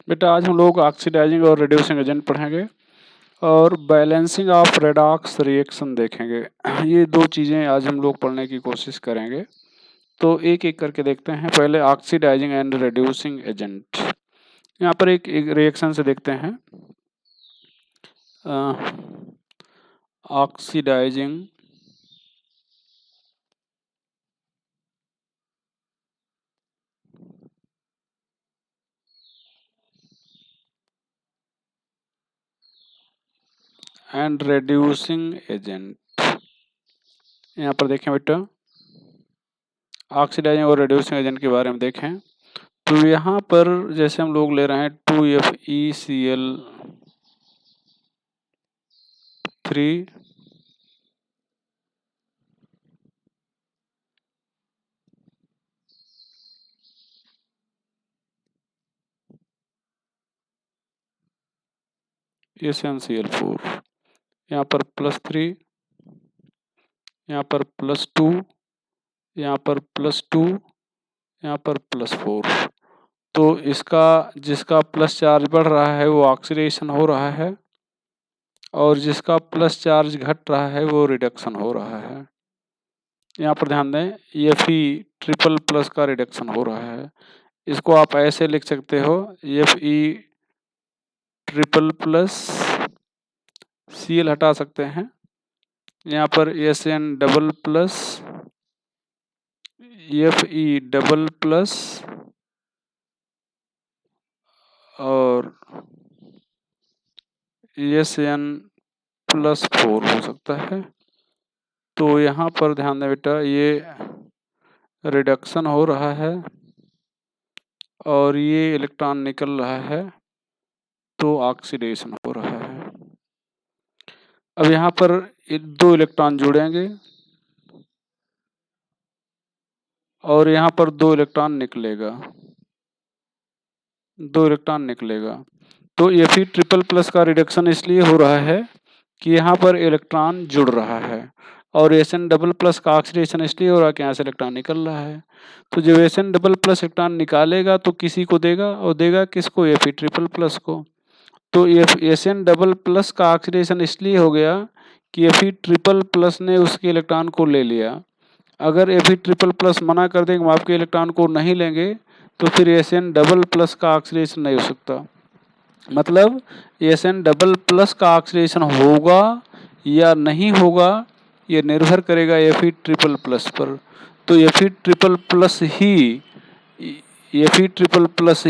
बेटा आज हम लोग ऑक्सीडाइजिंग और रिड्यूसिंग एजेंट पढ़ेंगे और बैलेंसिंग ऑफ रेडॉक्स रिएक्शन देखेंगे। ये दो चीज़ें आज हम लोग पढ़ने की कोशिश करेंगे। तो एक एक करके देखते हैं। पहले ऑक्सीडाइजिंग एंड रिड्यूसिंग एजेंट। यहाँ पर एक रिएक्शन से देखते हैं। Oxidising and reducing agent. यहाँ पर देखें बेटा, ऑक्सीडाइजिंग और रिड्यूसिंग एजेंट के बारे में देखें तो यहाँ पर जैसे हम लोग ले रहे हैं 2FeCl3 SnCl4, यहाँ पर +3, यहाँ पर +2, यहाँ पर +2, यहाँ पर +4। तो इसका जिसका प्लस चार्ज बढ़ रहा है वो ऑक्सीडेशन हो रहा है और जिसका प्लस चार्ज घट रहा है वो रिडक्शन हो रहा है। यहाँ पर ध्यान दें, Fe ट्रिपल+ का रिडक्शन हो रहा है। इसको आप ऐसे लिख सकते हो, Fe ट्रिपल+, Cl हटा सकते हैं, यहाँ पर Sn+, Fe+, और Sn+4 हो सकता है। तो यहाँ पर ध्यान दें बेटा, ये रिडक्शन हो रहा है और ये इलेक्ट्रॉन निकल रहा है, तो ऑक्सीडेशन हो रहा है। अब यहाँ पर 2 इलेक्ट्रॉन जुड़ेंगे और यहाँ पर 2 इलेक्ट्रॉन निकलेगा, 2 इलेक्ट्रॉन निकलेगा। तो Fe ट्रिपल+ का रिडक्शन इसलिए हो रहा है कि यहाँ पर इलेक्ट्रॉन जुड़ रहा है और Sn++ का ऑक्सीडेशन इसलिए हो रहा है कि यहाँ से इलेक्ट्रॉन निकल रहा है। तो जब Sn++ इलेक्ट्रॉन निकालेगा तो किसी को देगा, और देगा किसको? Fe ट्रिपल+ को। तो Sn++ का ऑक्सीडेशन इसलिए हो गया कि Fe ट्रिपल+ ने उसके इलेक्ट्रॉन को ले लिया। अगर Fe ट्रिपल+ मना कर दें कि हम आपके इलेक्ट्रॉन को नहीं लेंगे तो फिर Sn++ का ऑक्सीडेशन नहीं हो सकता। मतलब Sn++ का ऑक्सीडेशन होगा या नहीं होगा ये निर्भर करेगा Fe ट्रिपल+ पर। तो Fe ट्रिपल+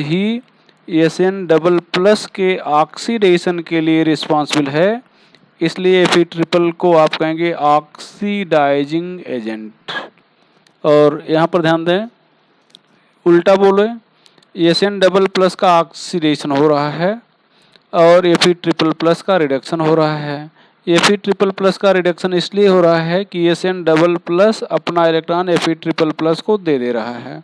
ही Sn++ के ऑक्सीडेशन के लिए रिस्पॉन्सिबल है, इसलिए Fe ट्रिपल को आप कहेंगे ऑक्सीडाइजिंग एजेंट। और यहाँ पर ध्यान दें, उल्टा बोले, Sn++ का ऑक्सीडेशन हो रहा है और Fe ट्रिपल+ का रिडक्शन हो रहा है। Fe ट्रिपल+ का रिडक्शन इसलिए हो रहा है कि Sn++ अपना इलेक्ट्रॉन Fe ट्रिपल+ को दे रहा है।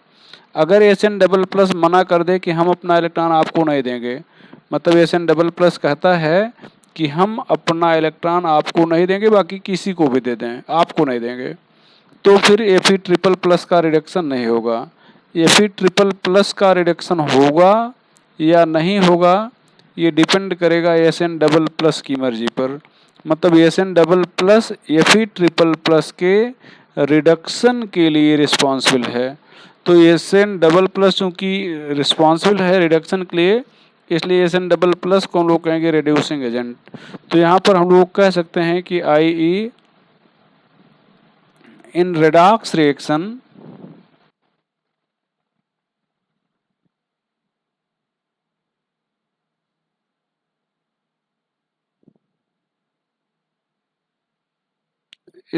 अगर Sn++ मना कर दे कि हम अपना इलेक्ट्रॉन आपको नहीं देंगे, मतलब Sn++ कहता है कि हम अपना इलेक्ट्रॉन आपको नहीं देंगे, बाकी किसी को भी दे दें, आपको नहीं देंगे, तो फिर Fe ट्रिपल+ का रिडक्शन नहीं होगा। Fe ट्रिपल+ का रिडक्शन होगा या नहीं होगा ये डिपेंड करेगा Sn++ की मर्जी पर। मतलब Sn++ Fe ट्रिपल+ के रिडक्शन के लिए रिस्पॉन्सिबल है। तो Sn++ चूँकि रिस्पॉन्सिबल है रिडक्शन के लिए, इसलिए Sn++ को हम लोग कहेंगे रिड्यूसिंग एजेंट। तो यहाँ पर हम लोग कह सकते हैं कि i.e. in redox reaction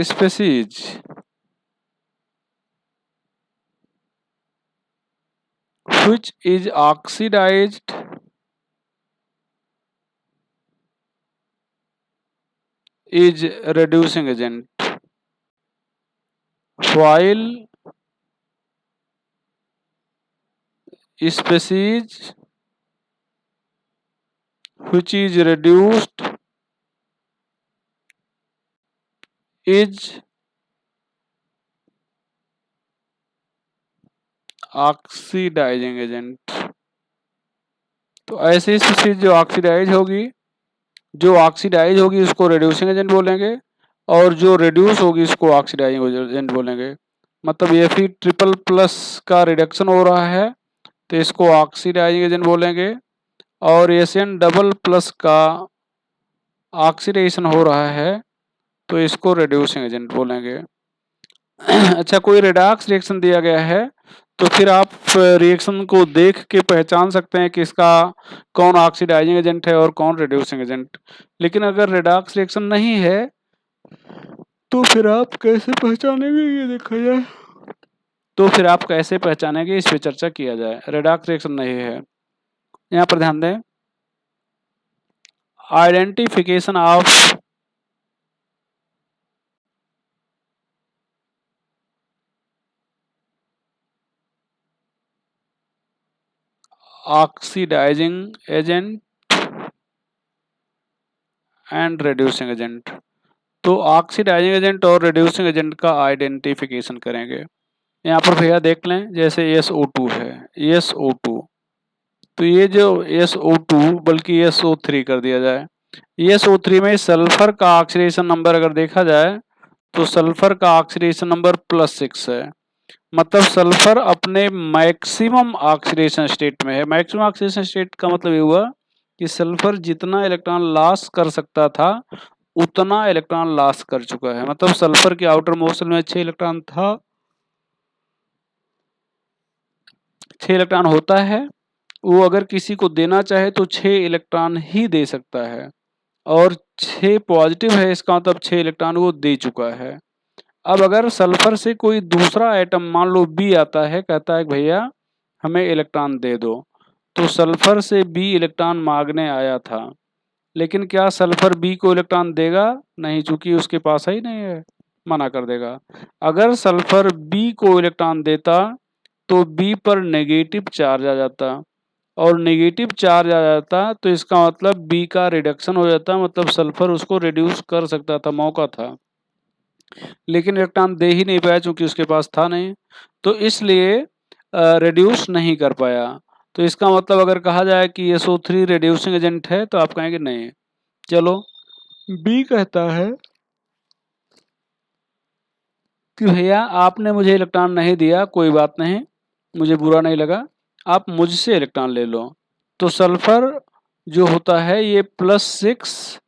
species which is oxidized is reducing agent, while species which is reduced is oxidizing agent। तो ऐसी स्पीशीज जो ऑक्सीडाइज होगी उसको रिड्यूसिंग एजेंट बोलेंगे, और जो रिड्यूस होगी उसको ऑक्सीडाइजिंग एजेंट बोलेंगे। मतलब ये फिर ट्रिपल प्लस का रिडक्शन हो रहा है तो इसको ऑक्सीडाइजिंग एजेंट बोलेंगे, और एसएन डबल प्लस का ऑक्सीडेशन हो रहा है तो इसको रिड्यूसिंग एजेंट बोलेंगे। अच्छा, कोई रिडॉक्स रिएक्शन दिया गया है तो फिर आप रिएक्शन को देख के पहचान सकते हैं कि इसका कौन ऑक्सीडाइजिंग एजेंट है और कौन रिड्यूसिंग एजेंट। लेकिन अगर रिडॉक्स रिएक्शन नहीं है तो फिर आप कैसे पहचानेंगे, ये देखा जाए तो फिर आप कैसे पहचानेंगे इस पे चर्चा किया जाए। रिडॉक्स रिएक्शन नहीं है, यहाँ पर ध्यान दें, identification of oxidising agent and reducing agent. तो ऑक्सीडाइजिंग एजेंट और रिड्यूसिंग एजेंट का आइडेंटिफिकेशन करेंगे। यहाँ पर भैया देख लें, जैसे SO2 है, SO2, तो ये जो SO2 बल्कि SO3 कर दिया जाए। SO3 में सल्फर का ऑक्सीडेशन नंबर अगर देखा जाए तो सल्फर का ऑक्सीडेशन नंबर +6 है। मतलब सल्फर अपने मैक्सिमम ऑक्सीडेशन स्टेट में है। मैक्सिमम ऑक्सीडेशन स्टेट का मतलब ये हुआ कि सल्फर जितना इलेक्ट्रॉन लॉस कर सकता था उतना इलेक्ट्रॉन लॉस कर चुका है। मतलब सल्फर के आउटर मोस्ट में 6 इलेक्ट्रॉन था, 6 इलेक्ट्रॉन होता है, वो अगर किसी को देना चाहे तो 6 इलेक्ट्रॉन ही दे सकता है, और 6 पॉजिटिव है इसका मतलब 6 इलेक्ट्रॉन वो दे चुका है। अब अगर सल्फर से कोई दूसरा एटम मान लो B आता है, कहता है भैया हमें इलेक्ट्रॉन दे दो, तो सल्फर से B इलेक्ट्रॉन मांगने आया था, लेकिन क्या सल्फर B को इलेक्ट्रॉन देगा? नहीं, चूंकि उसके पास ही नहीं है, मना कर देगा। अगर सल्फर B को इलेक्ट्रॉन देता तो B पर नेगेटिव चार्ज आ जाता, और नेगेटिव चार्ज आ जाता तो इसका मतलब B का रिडक्शन हो जाता, मतलब सल्फर उसको रिड्यूस कर सकता था, मौका था, लेकिन इलेक्ट्रॉन दे ही नहीं पाया चूंकि उसके पास था नहीं, तो इसलिए रिड्यूस नहीं कर पाया। तो इसका मतलब अगर कहा जाए कि SO3 रिड्यूसिंग एजेंट है तो आप कहेंगे नहीं। चलो, B कहता है कि भैया आपने मुझे इलेक्ट्रॉन नहीं दिया, कोई बात नहीं, मुझे बुरा नहीं लगा, आप मुझसे इलेक्ट्रॉन ले लो। तो सल्फर जो होता है ये +6,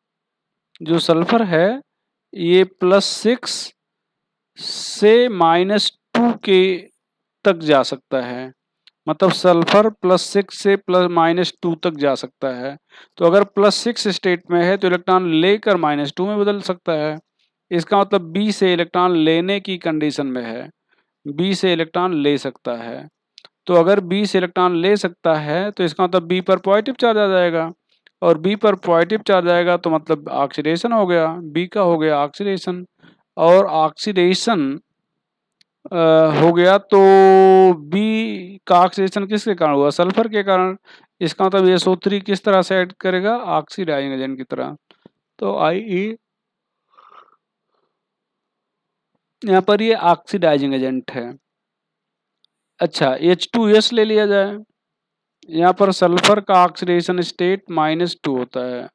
जो सल्फर है ये +6 से -2 के तक जा सकता है। मतलब सल्फर +6 से -2 तक जा सकता है। तो अगर +6 स्टेट में है तो इलेक्ट्रॉन लेकर -2 में बदल सकता है। इसका मतलब B से इलेक्ट्रॉन लेने की कंडीशन में है, B से इलेक्ट्रॉन ले सकता है। तो अगर B से इलेक्ट्रॉन ले सकता है तो इसका मतलब B पर पॉजिटिव चार्ज आ जाएगा, और B पर पॉजिटिव चार्ज आएगा तो मतलब ऑक्सीडेशन हो गया, B का हो गया ऑक्सीडेशन, और ऑक्सीडेशन हो गया तो B का ऑक्सीडेशन किसके कारण हुआ? सल्फर के कारण। इसका मतलब SO3 किस तरह से ऐड करेगा? ऑक्सीडाइजिंग एजेंट की तरह। तो IE यहाँ पर ये ऑक्सीडाइजिंग एजेंट है। अच्छा, H2S ले लिया जाए, यहाँ पर सल्फर का ऑक्सीडेशन स्टेट -2 होता है,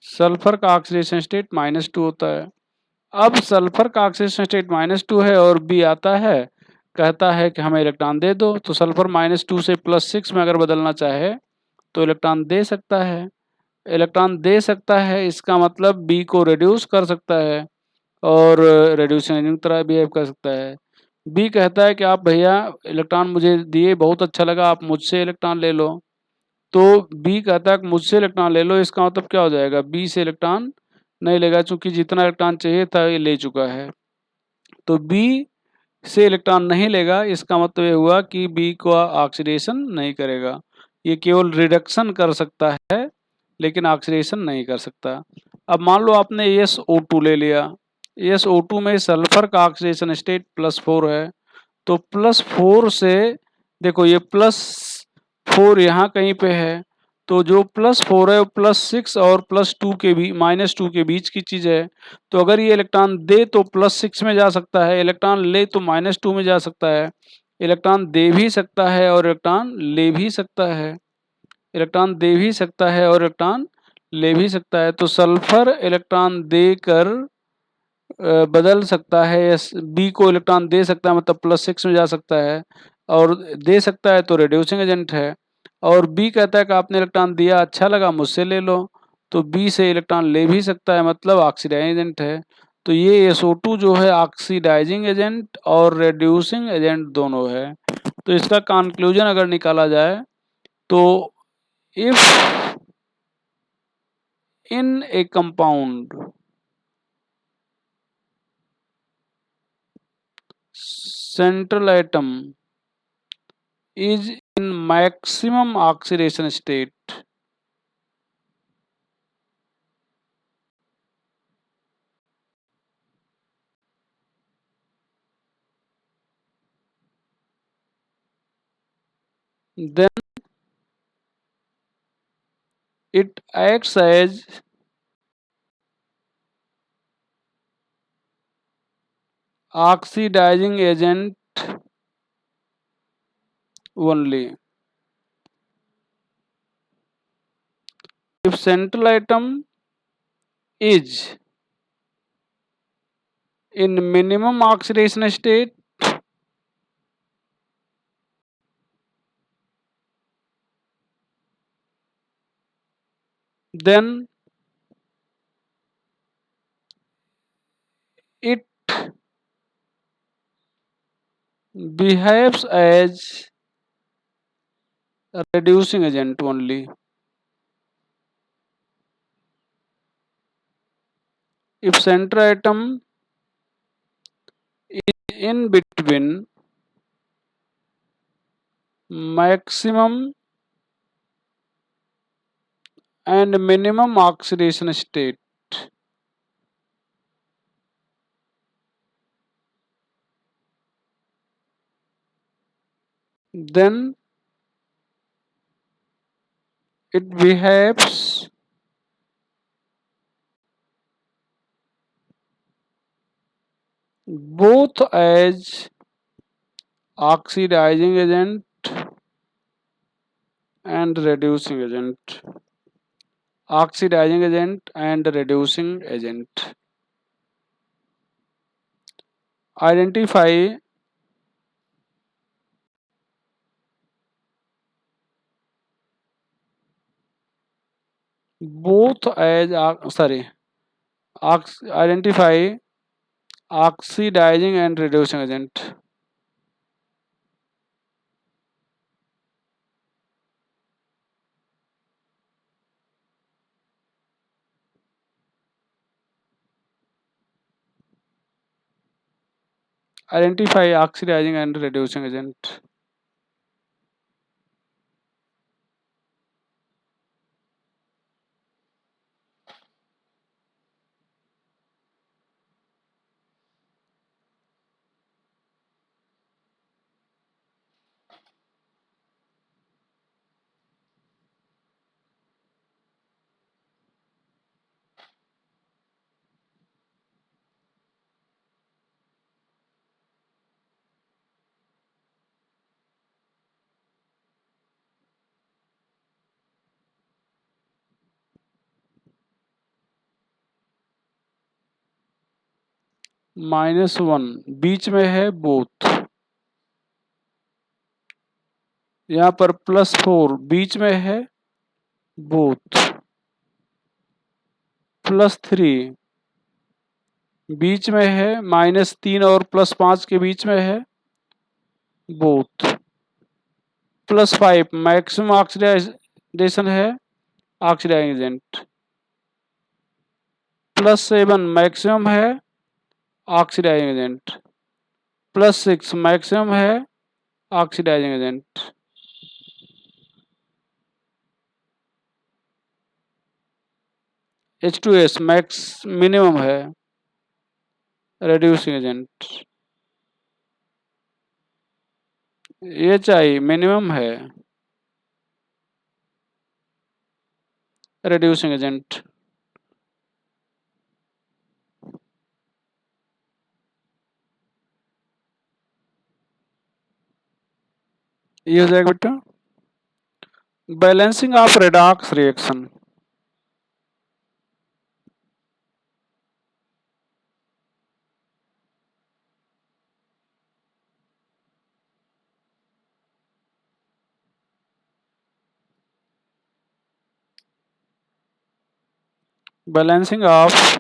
सल्फर का ऑक्सीडेशन स्टेट -2 होता है। अब सल्फर का ऑक्सीडेशन स्टेट -2 है और B आता है, कहता है कि हमें इलेक्ट्रॉन दे दो, तो सल्फर -2 से +6 में अगर बदलना चाहे तो इलेक्ट्रॉन दे सकता है। इलेक्ट्रॉन दे सकता है इसका मतलब B को रिड्यूस कर सकता है, और रिड्यूसिंग एजेंट की तरह बिहेव कर सकता है। B कहता है कि आप भैया इलेक्ट्रॉन मुझे दिए, बहुत अच्छा लगा, आप मुझसे इलेक्ट्रॉन ले लो। तो B कहता है कि मुझसे इलेक्ट्रॉन ले लो, इसका मतलब क्या हो जाएगा? B से इलेक्ट्रॉन नहीं लेगा, चूंकि जितना इलेक्ट्रॉन चाहिए था ये ले चुका है। तो B से इलेक्ट्रॉन नहीं लेगा, इसका मतलब ये हुआ कि B को ऑक्सीडेशन नहीं करेगा, ये केवल रिडक्शन कर सकता है लेकिन ऑक्सीडेशन नहीं कर सकता। अब मान लो आपने SO2 ले लिया, SO2 में सल्फर का ऑक्सीडेशन स्टेट +4 है, तो +4 से देखो ये +4 यहाँ कहीं पे है, तो जो +4 है वो +6 और +2 के भी -2 के बीच की चीज़ है। तो अगर ये इलेक्ट्रॉन दे तो +6 में जा सकता है, इलेक्ट्रॉन ले तो -2 में जा सकता है, इलेक्ट्रॉन दे भी सकता है और इलेक्ट्रॉन ले भी सकता है। इलेक्ट्रॉन दे भी सकता है और इलेक्ट्रॉन ले भी सकता है। तो सल्फर इलेक्ट्रॉन देकर बदल सकता है, बी को इलेक्ट्रॉन दे सकता है मतलब +6 में जा सकता है, और दे सकता है तो रिड्यूसिंग एजेंट है। और बी कहता है कि आपने इलेक्ट्रॉन दिया, अच्छा लगा, मुझसे ले लो, तो बी से इलेक्ट्रॉन ले भी सकता है मतलब ऑक्सीडाइजिंग एजेंट है। तो ये SO2 जो है ऑक्सीडाइजिंग एजेंट और रिड्यूसिंग एजेंट दोनों है। तो इसका कंक्लूजन अगर निकाला जाए तो if in A compound central atom is in maximum oxidation state, then it acts as oxidizing agent only. If central atom is in minimum oxidation state, then it behaves as a reducing agent only. If central atom is in between maximum and minimum oxidation state, then it behaves both as oxidizing agent and reducing agent. Oxidizing agent and reducing agent. Identify both as identify oxidizing and reducing agent. Identify oxidizing and reducing agent. -1 बीच में है both. यहाँ पर +4 बीच में है both. +3 बीच में है, -3 और +5 के बीच में है बोथ। +5 मैक्सिमम ऑक्सीडेशन है ऑक्सीडाइजिंग एजेंट। +7 मैक्सिमम है ऑक्सीडाइजिंग एजेंट। +6 मैक्सिमम है oxidising agent. H2S max minimum है रिड्यूसिंग एजेंट। HI मिनिमम है रिड्यूसिंग एजेंट। ये हो जाएगा बेटा। Balancing of redox reaction. Balancing of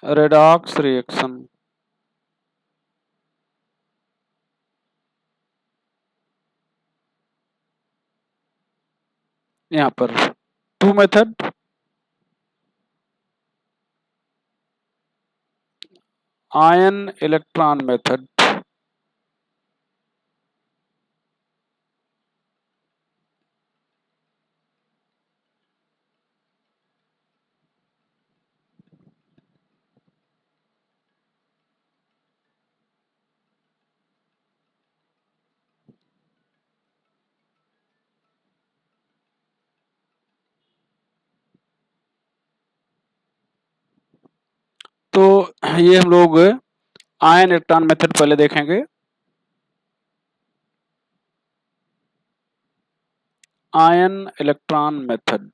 redox reaction. यहाँ पर two method, ion electron method. तो ये हम लोग आयन इलेक्ट्रॉन मेथड पहले देखेंगे। Ion electron method.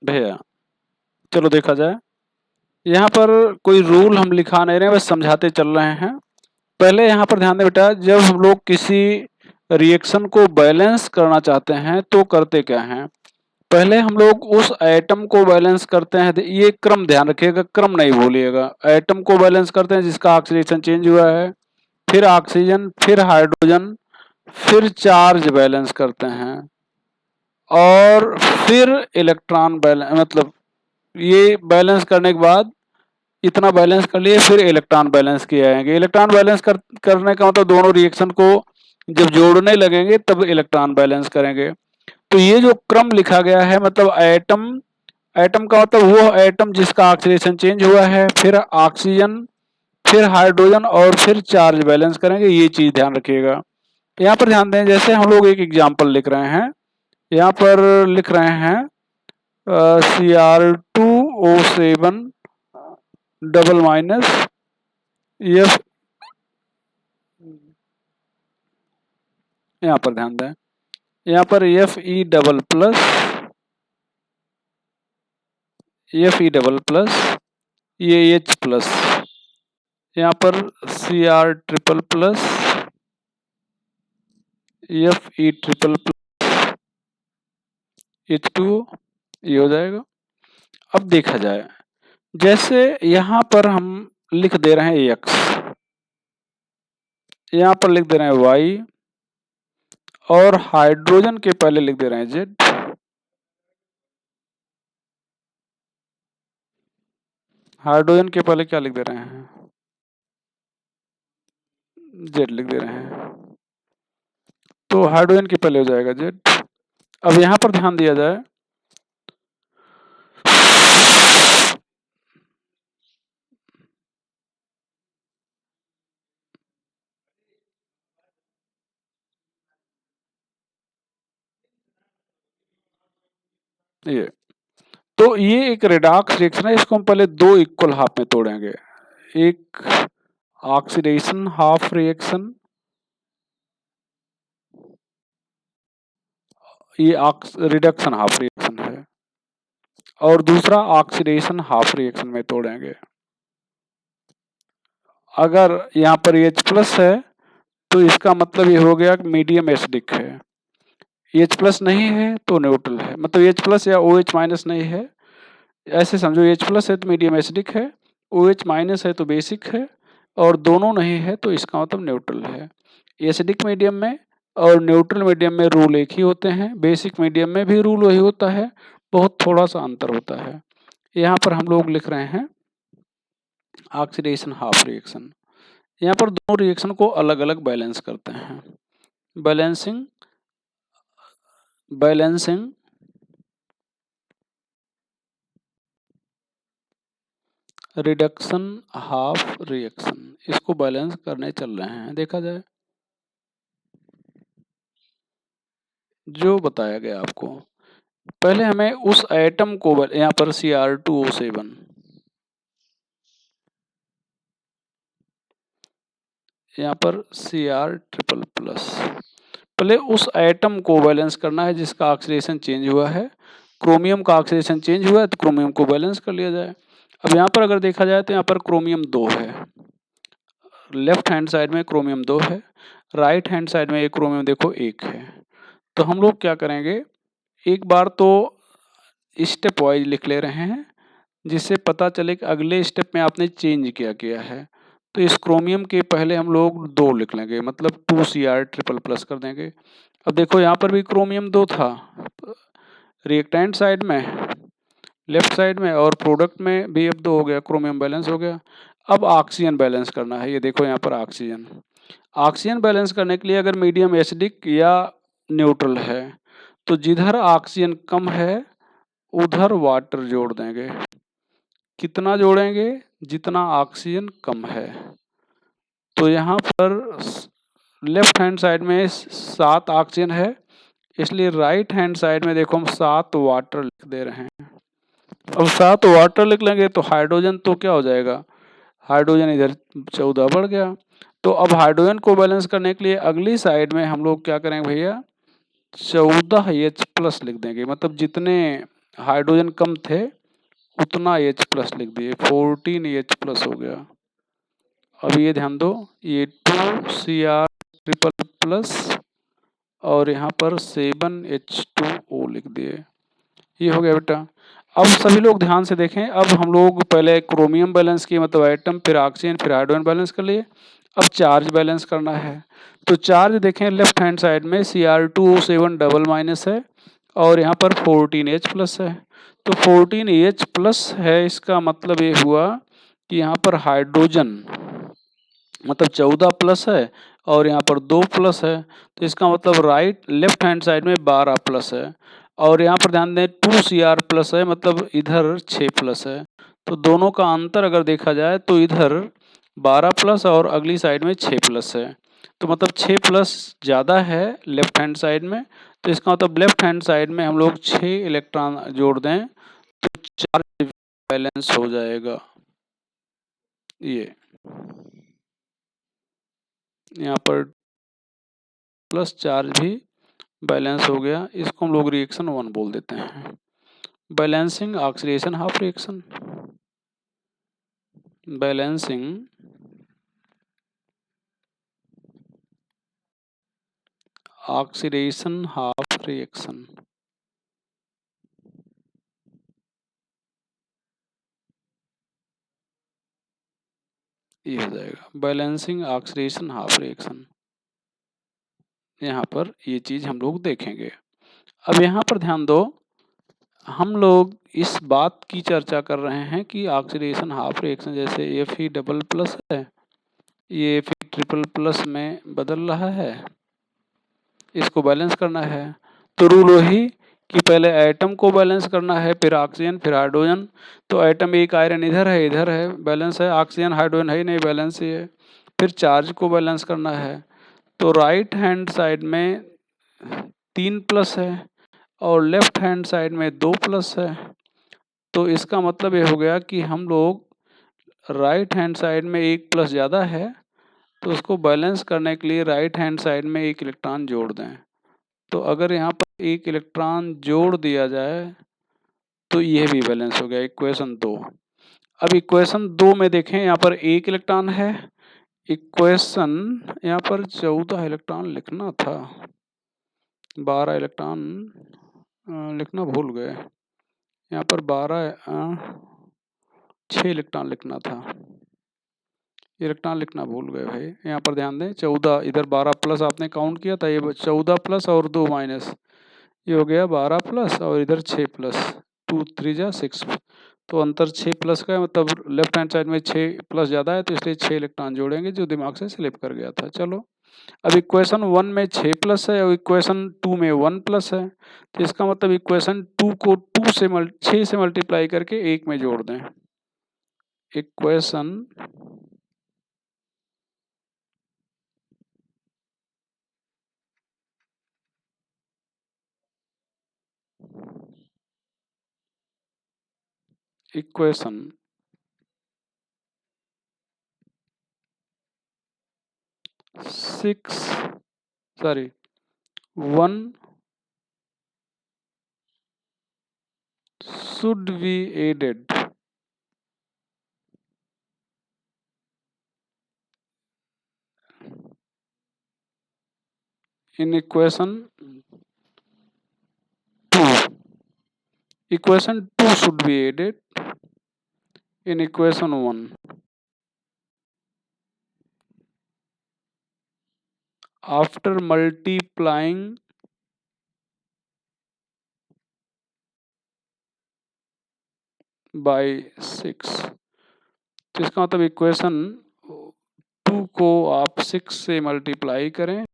भैया चलो देखा जाए। यहाँ पर कोई रूल हम लिखा नहीं रहे, बस समझाते चल रहे हैं। पहले यहाँ पर ध्यान दें बेटा, जब हम लोग किसी रिएक्शन को बैलेंस करना चाहते हैं तो करते क्या हैं। पहले हम लोग उस एटम को बैलेंस करते हैं, ये क्रम ध्यान रखिएगा, क्रम नहीं भूलिएगा। एटम को बैलेंस करते हैं जिसका ऑक्सीडेशन चेंज हुआ है, फिर ऑक्सीजन, फिर हाइड्रोजन, फिर चार्ज बैलेंस करते हैं, और फिर इलेक्ट्रॉन बैलेंस, मतलब ये बैलेंस करने के बाद इतना बैलेंस कर लिए, फिर इलेक्ट्रॉन बैलेंस किए जाएंगे। इलेक्ट्रॉन बैलेंस करने का मतलब दोनों रिएक्शन को जब जोड़ने लगेंगे तब इलेक्ट्रॉन बैलेंस करेंगे। तो ये जो क्रम लिखा गया है, मतलब एटम, एटम का मतलब वो एटम जिसका ऑक्सीडेशन चेंज हुआ है, फिर ऑक्सीजन, फिर हाइड्रोजन, और फिर चार्ज बैलेंस करेंगे। ये चीज ध्यान रखिएगा। यहाँ पर ध्यान दें, जैसे हम लोग एक एग्जाम्पल लिख रहे हैं, यहाँ पर लिख रहे हैं Cr2O7 डबल माइनस F, यहाँ पर ध्यान दें, यहाँ पर Fe double plus, Fe double plus, ये H प्लस, यहाँ पर Cr triple plus, Fe triple plus, H2O, ये हो जाएगा। अब देखा जाए, जैसे यहाँ पर हम लिख दे रहे हैं x, यहाँ पर लिख दे रहे हैं y, और हाइड्रोजन के पहले लिख दे रहे हैं z। हाइड्रोजन के पहले क्या लिख दे रहे हैं, z लिख दे रहे हैं। तो हाइड्रोजन के पहले हो जाएगा z। अब यहाँ पर ध्यान दिया जाए, ये तो ये एक रेडॉक्स रिएक्शन है। इसको हम पहले दो इक्वल हाफ में तोड़ेंगे, एक ऑक्सीडेशन हाफ रिएक्शन, ये रिडक्शन हाफ रिएक्शन है, और दूसरा ऑक्सीडेशन हाफ रिएक्शन में तोड़ेंगे। अगर यहाँ पर H प्लस है तो इसका मतलब ये हो गया कि मीडियम एसिडिक है। H प्लस नहीं है तो न्यूट्रल है, मतलब H प्लस या OH माइनस नहीं है, ऐसे समझो। H प्लस है तो मीडियम एसिडिक है, OH माइनस है तो बेसिक है, और दोनों नहीं है तो इसका मतलब न्यूट्रल है। एसिडिक मीडियम में और न्यूट्रल मीडियम में रूल एक ही होते हैं, बेसिक मीडियम में भी रूल वही होता है, बहुत थोड़ा सा अंतर होता है। यहाँ पर हम लोग लिख रहे हैं ऑक्सीडेशन हाफ रिएक्शन। यहाँ पर दोनों रिएक्शन को अलग अलग बैलेंस करते हैं। Balancing balancing reduction half reaction, इसको बैलेंस करने चल रहे हैं। देखा जाए जो बताया गया आपको, पहले हमें उस एटम को यहाँ पर Cr2O7, यहाँ पर Cr++, पहले उस एटम को बैलेंस करना है जिसका ऑक्सीडेशन चेंज हुआ है। क्रोमियम का ऑक्सीडेशन चेंज हुआ है तो क्रोमियम को बैलेंस कर लिया जाए। अब यहाँ पर अगर देखा जाए तो यहाँ पर क्रोमियम 2 है, लेफ्ट हैंड साइड में क्रोमियम 2 है, राइट हैंड साइड में एक क्रोमियम देखो 1 है। तो हम लोग क्या करेंगे, एक बार तो स्टेप वाइज लिख ले रहे हैं जिससे पता चले कि अगले स्टेप में आपने चेंज क्या किया है। तो इस क्रोमियम के पहले हम लोग 2 लिख लेंगे, मतलब 2Cr++ कर देंगे। अब देखो यहाँ पर भी क्रोमियम 2 था, रिएक्टेंट साइड में, लेफ्ट साइड में, और प्रोडक्ट में भी अब 2 हो गया, क्रोमियम बैलेंस हो गया। अब ऑक्सीजन बैलेंस करना है, ये देखो यहाँ पर ऑक्सीजन। ऑक्सीजन बैलेंस करने के लिए अगर मीडियम एसिडिक या न्यूट्रल है तो जिधर ऑक्सीजन कम है उधर वाटर जोड़ देंगे। कितना जोड़ेंगे, जितना ऑक्सीजन कम है। तो यहाँ पर लेफ्ट हैंड साइड में 7 ऑक्सीजन है, इसलिए राइट हैंड साइड में देखो हम 7 वाटर लिख दे रहे हैं। अब 7 वाटर लिख लेंगे तो हाइड्रोजन तो क्या हो जाएगा, हाइड्रोजन इधर 14 बढ़ गया। तो अब हाइड्रोजन को बैलेंस करने के लिए अगली साइड में हम लोग क्या करेंगे भैया, 14H+ लिख देंगे, मतलब जितने हाइड्रोजन कम थे उतना H+ लिख दिए, 14H+ हो गया। अब ये ध्यान दो, ये 2Cr++ और यहाँ पर 7H2O लिख दिए, ये हो गया बेटा। अब सभी लोग ध्यान से देखें, अब हम लोग पहले क्रोमियम बैलेंस किए, मतलब एटम, फिर ऑक्सीजन, फिर हाइड्रोजन बैलेंस कर लिए। अब चार्ज बैलेंस करना है। तो चार्ज देखें लेफ्ट हैंड साइड में Cr2O7 है और यहाँ पर 14H+ है। तो 14H+ है, इसका मतलब ये हुआ कि यहाँ पर हाइड्रोजन मतलब 14+ है और यहाँ पर 2+ है, तो इसका मतलब लेफ्ट हैंड साइड में 12+ है। और यहाँ पर ध्यान दें 2Cr+ है, मतलब इधर 6+ है। तो दोनों का अंतर अगर देखा जाए तो इधर 12+ और अगली साइड में 6+ है। तो मतलब 6+ ज़्यादा है लेफ्ट हैंड साइड में, तो इसका मतलब लेफ्ट हैंड साइड में हम लोग 6 इलेक्ट्रॉन जोड़ दें तो चार्ज बैलेंस हो जाएगा। ये यहाँ पर प्लस चार्ज भी बैलेंस हो गया, इसको हम लोग रिएक्शन 1 बोल देते हैं। Balancing oxidation half reaction, balancing oxidation half reaction, ये हो जाएगा बैलेंसिंग ऑक्सीडेशन हाफ रिएक्शन। यहाँ पर ये चीज़ हम लोग देखेंगे। अब यहाँ पर ध्यान दो, हम लोग इस बात की चर्चा कर रहे हैं कि ऑक्सीडेशन हाफ रिएक्शन, जैसे Fe++ है, ये Fe++ में बदल रहा है, इसको बैलेंस करना है। तो रूल वही कि पहले एटम को बैलेंस करना है, फिर ऑक्सीजन, फिर हाइड्रोजन। तो एटम एक आयरन इधर है, इधर है, बैलेंस है। ऑक्सीजन हाइड्रोजन है ही नहीं, बैलेंस ही है। फिर चार्ज को बैलेंस करना है, तो राइट हैंड साइड में 3+ है और लेफ्ट हैंड साइड में 2+ है। तो इसका मतलब ये हो गया कि हम लोग राइट हैंड साइड में 1+ ज़्यादा है, तो उसको बैलेंस करने के लिए राइट हैंड साइड में 1 इलेक्ट्रॉन जोड़ दें। तो अगर यहाँ पर 1 इलेक्ट्रॉन जोड़ दिया जाए तो यह भी बैलेंस हो गया, इक्वेशन 2। अब इक्वेशन 2 में देखें, यहाँ पर 1 इलेक्ट्रॉन है, इक्वेशन यहाँ पर 14 इलेक्ट्रॉन लिखना था, 12 इलेक्ट्रॉन लिखना भूल गए। यहाँ पर 6 इलेक्ट्रॉन लिखना था, इलेक्ट्रॉन लिखना भूल गए भाई। यहाँ पर ध्यान दें 14, इधर 12+ आपने काउंट किया था, ये 14+ और 2 माइनस, ये हो गया 12+ और इधर 6+, 2 3 जा 6। तो अंतर 6+ का है, मतलब लेफ्ट हैंड साइड में 6+ ज़्यादा है, तो इसलिए 6 इलेक्ट्रॉन जोड़ेंगे, जो दिमाग से स्लिप कर गया था। चलो, अब इक्वेशन 1 में 6+ है और इक्वेशन 2 में 1+ है, तो इसका मतलब इक्वेशन 2 को 6 से मल्टीप्लाई करके 1 में जोड़ दें। Equation equation 1 should be added in equation 2. Equation 2 should be added in equation 1. After multiplying by 6, तो इसका मतलब इक्वेशन 2 को आप 6 से मल्टीप्लाई करें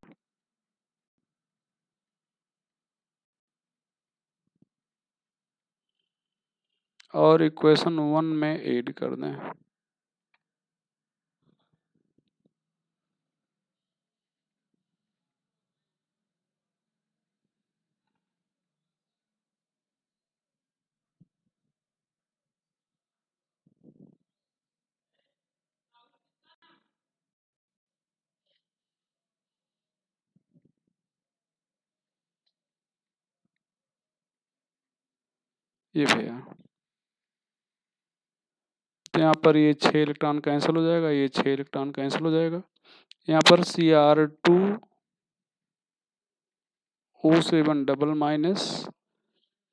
और इक्वेशन 1 में ऐड कर दें। ये भैया, तो यहाँ पर ये 6 इलेक्ट्रॉन कैंसिल हो जाएगा, ये 6 इलेक्ट्रॉन कैंसिल हो जाएगा। यहाँ पर Cr2O7 डबल माइनस,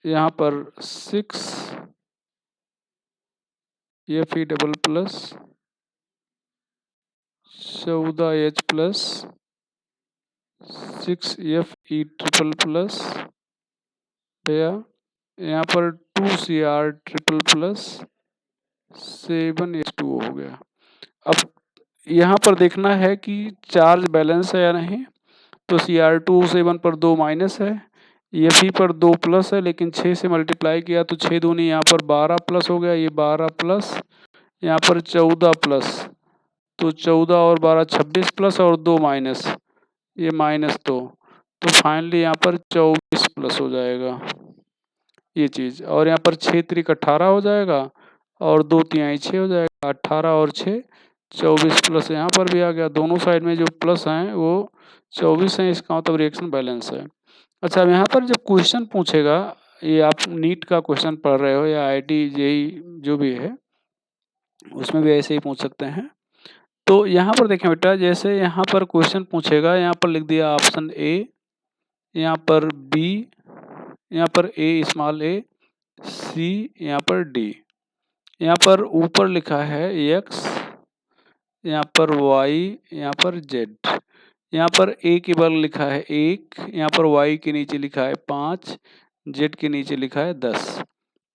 यहाँ पर 6Fe double plus 14H plus 6Fe triple plus भैया, यहाँ पर 2Cr ट्रिपल प्लस 7H2O हो गया। अब यहाँ पर देखना है कि चार्ज बैलेंस है या नहीं, तो Cr2O7 पर 2 माइनस है, Fe पर 2 प्लस है, लेकिन 6 से मल्टीप्लाई किया तो 6 दूनी यहाँ पर 12 प्लस हो गया, ये 12 प्लस, यहाँ पर 14 प्लस, तो 14 और 12 26 प्लस और 2 माइनस, ये -2, तो फाइनली यहाँ पर 24 प्लस हो जाएगा ये चीज़। और यहाँ पर 6 त्रिक 18 हो जाएगा और 2 तिहाई 6 हो जाएगा, 18 और 6 24 प्लस यहाँ पर भी आ गया। दोनों साइड में जो प्लस हैं वो 24 हैं, इसका मतलब रिएक्शन बैलेंस है। अच्छा, अब यहाँ पर जब क्वेश्चन पूछेगा, ये आप नीट का क्वेश्चन पढ़ रहे हो या IIT JEE जो भी है उसमें भी ऐसे ही पूछ सकते हैं। तो यहाँ पर देखें बेटा, जैसे यहाँ पर क्वेश्चन पूछेगा, यहाँ पर लिख दिया ऑप्शन A, यहाँ पर B, यहाँ पर A स्मॉल a, C, यहाँ पर D, यहाँ पर ऊपर लिखा है X, यहाँ पर Y, यहाँ पर Z, यहाँ पर A के बगल लिखा है 1, यहाँ पर Y के नीचे लिखा है 5, Z के नीचे लिखा है 10,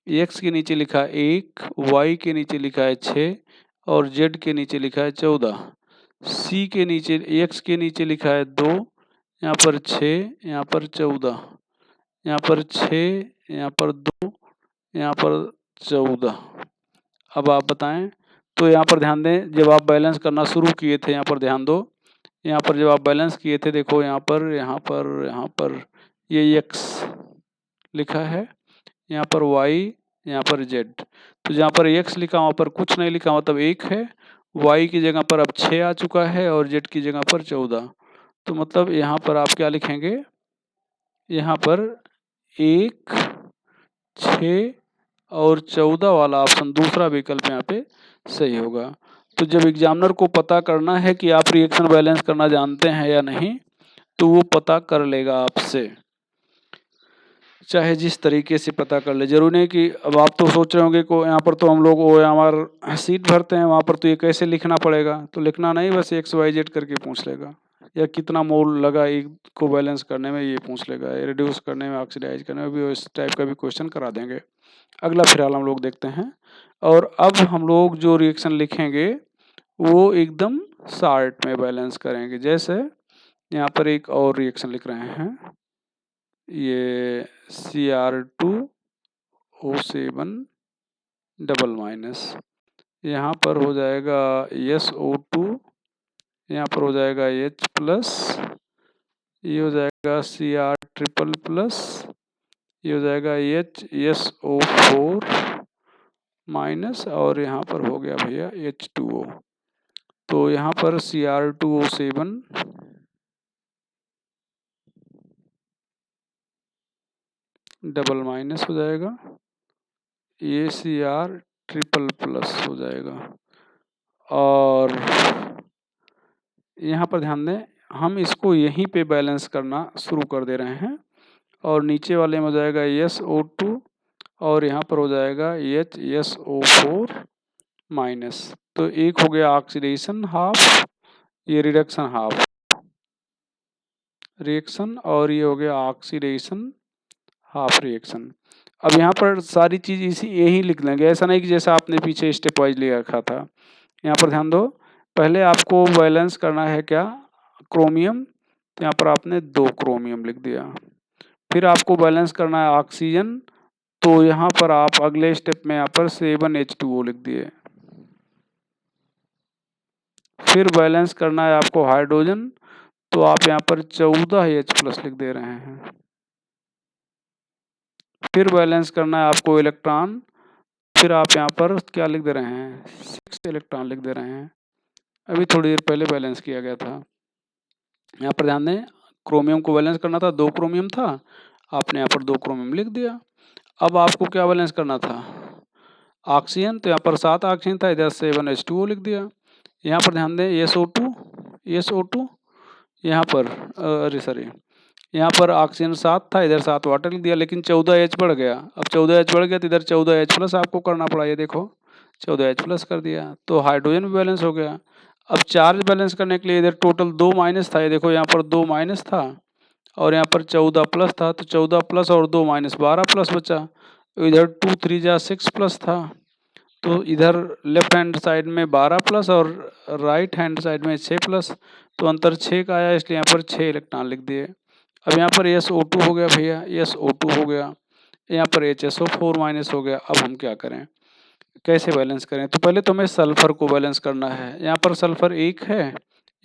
X के नीचे लिखा है 1, Y के नीचे लिखा है 6 और Z के नीचे लिखा है 14, C के नीचे X के नीचे लिखा है 2, यहाँ पर 6, यहाँ पर 14, यहाँ पर 6, यहाँ पर 2, यहाँ पर 14। अब आप बताएं, तो यहाँ पर ध्यान दें, जब आप बैलेंस करना शुरू किए थे, यहाँ पर ध्यान दो, यहाँ पर जब आप बैलेंस किए थे, देखो यहाँ पर ये X लिखा है, यहाँ पर Y, यहाँ पर Z, तो जहाँ पर X लिखा वहाँ पर कुछ नहीं लिखा, मतलब 1 है, Y की जगह पर अब 6 आ चुका है और Z की जगह पर 14, तो मतलब यहाँ पर आप क्या लिखेंगे, यहाँ पर 1, 6 और 14 वाला ऑप्शन दूसरा विकल्प यहाँ पे सही होगा। तो जब एग्जामिनर को पता करना है कि आप रिएक्शन बैलेंस करना जानते हैं या नहीं, तो वो पता कर लेगा आपसे, चाहे जिस तरीके से पता कर ले। जरूरी नहीं कि अब आप तो सोच रहे होंगे को यहाँ पर तो हम लोग OMR सीट भरते हैं, वहाँ पर तो ये कैसे लिखना पड़ेगा, तो लिखना नहीं, बस XYZ करके पूछ लेगा, या कितना मोल लगा एक को बैलेंस करने में ये पूछ लेगा, रिड्यूस करने में, ऑक्सीडाइज करने में भी इस टाइप का भी क्वेश्चन करा देंगे। अगला फिलहाल हम लोग देखते हैं, और अब हम लोग जो रिएक्शन लिखेंगे वो एकदम शार्ट में बैलेंस करेंगे। जैसे यहाँ पर एक और रिएक्शन लिख रहे हैं, ये Cr2O7 डबल माइनस, यहाँ पर हो जाएगा SO2, यहाँ पर हो जाएगा H प्लस, ये हो जाएगा Cr ट्रिपल प्लस, ये हो जाएगा HSO4 माइनस और यहाँ पर हो गया भैया H2O। तो यहाँ पर Cr2O7 डबल माइनस हो जाएगा, ये Cr ट्रिपल प्लस हो जाएगा। और यहाँ पर ध्यान दें, हम इसको यहीं पे बैलेंस करना शुरू कर दे रहे हैं और नीचे वाले में हो जाएगा SO2 और यहाँ पर हो जाएगा HSO4 माइनस। तो एक हो गया ऑक्सीडेशन हाफ, ये रिडक्शन हाफ रिएक्शन, और ये हो गया ऑक्सीडेशन हाफ रिएक्शन। अब यहाँ पर सारी चीज़ इसी यही लिख लेंगे, ऐसा नहीं कि जैसा आपने पीछे स्टेप वाइज ले रखा था। यहाँ पर ध्यान दो, पहले आपको बैलेंस करना है क्या, क्रोमियम, तो यहाँ पर आपने 2 क्रोमियम लिख दिया। फिर आपको बैलेंस करना है ऑक्सीजन, तो यहाँ पर आप अगले स्टेप में यहाँ पर 7H2O लिख दिए। फिर बैलेंस करना है आपको हाइड्रोजन, तो आप यहाँ पर 14H प्लस लिख दे रहे हैं। फिर बैलेंस करना है आपको इलेक्ट्रॉन, फिर आप यहाँ पर क्या लिख दे रहे हैं, 6 इलेक्ट्रॉन लिख दे रहे हैं। अभी थोड़ी देर पहले बैलेंस किया गया था। यहाँ पर ध्यान दें, क्रोमियम को बैलेंस करना था, 2 क्रोमियम था, आपने यहाँ पर 2 क्रोमियम लिख दिया। अब आपको क्या बैलेंस करना था, ऑक्सीजन, तो यहाँ पर 7 ऑक्सीजन था, इधर 7H2O लिख दिया। यहाँ पर ध्यान दें SO2 यहाँ पर अरे सॉरी, यहाँ पर ऑक्सीजन 7 था, इधर 7 वाटर लिख दिया, लेकिन 14H बढ़ गया। अब 14H बढ़ गया तो इधर 14H प्लस आपको करना पड़ा, ये देखो 14H प्लस कर दिया, तो हाइड्रोजन भी बैलेंस हो गया। अब चार्ज बैलेंस करने के लिए इधर टोटल 2 माइनस था, ये देखो यहाँ पर 2 माइनस था और यहाँ पर 14 प्लस था, तो 14 प्लस और 2 माइनस 12 प्लस बचा। तो इधर 2 3 जा 6 प्लस था, तो इधर लेफ्ट हैंड साइड में 12 प्लस और राइट हैंड साइड में 6 प्लस, तो अंतर 6 का आया, इसलिए यहाँ पर 6 इलेक्ट्रॉन लिख दिए। अब यहाँ पर SO2 हो गया भैया, SO2 हो गया, यहाँ पर HSO4 माइनस हो गया। अब हम क्या करें, कैसे बैलेंस करें, तो पहले तो हमें सल्फर को बैलेंस करना है। यहाँ पर सल्फर 1 है,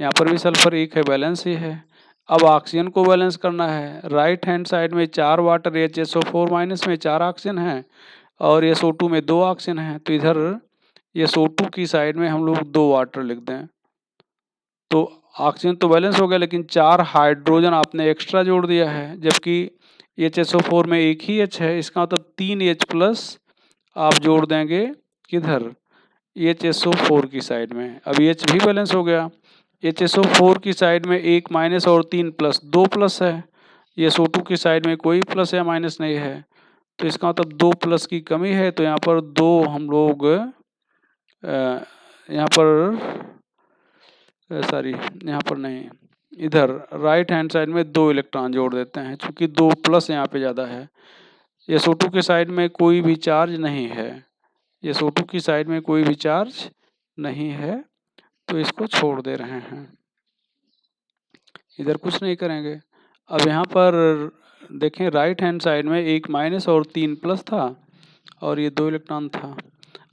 यहाँ पर भी सल्फर 1 है, बैलेंस ही है। अब ऑक्सीजन को बैलेंस करना है, राइट हैंड साइड में 4 वाटर, HSO4 माइनस में 4 ऑक्सीजन है और SO2 में 2 ऑक्सीजन है, तो इधर SO2 की साइड में हम लोग 2 वाटर लिख दें। तो ऑक्सीजन तो बैलेंस हो गया, लेकिन 4 हाइड्रोजन आपने एक्स्ट्रा जोड़ दिया है, जबकि HSO4 में एक ही H है, इसका मतलब 3 H प्लस आप जोड़ देंगे किधर, HSO4 की साइड में। अब H भी बैलेंस हो गया, HSO4 की साइड में 1 माइनस और 3 प्लस, 2 प्लस है, SO2 की साइड में कोई प्लस या माइनस नहीं है, तो इसका मतलब 2 प्लस की कमी है, तो यहाँ पर 2 हम लोग यहाँ पर सॉरी यहाँ पर नहीं, इधर राइट हैंड साइड में 2 इलेक्ट्रॉन जोड़ देते हैं, क्योंकि 2 प्लस यहाँ पे ज़्यादा है। SO2 के साइड में कोई भी चार्ज नहीं है, SO2 की साइड में कोई भी चार्ज नहीं है, तो इसको छोड़ दे रहे हैं, इधर कुछ नहीं करेंगे। अब यहाँ पर देखें, राइट हैंड साइड में 1 माइनस और 3 प्लस था और ये 2 इलेक्ट्रॉन था।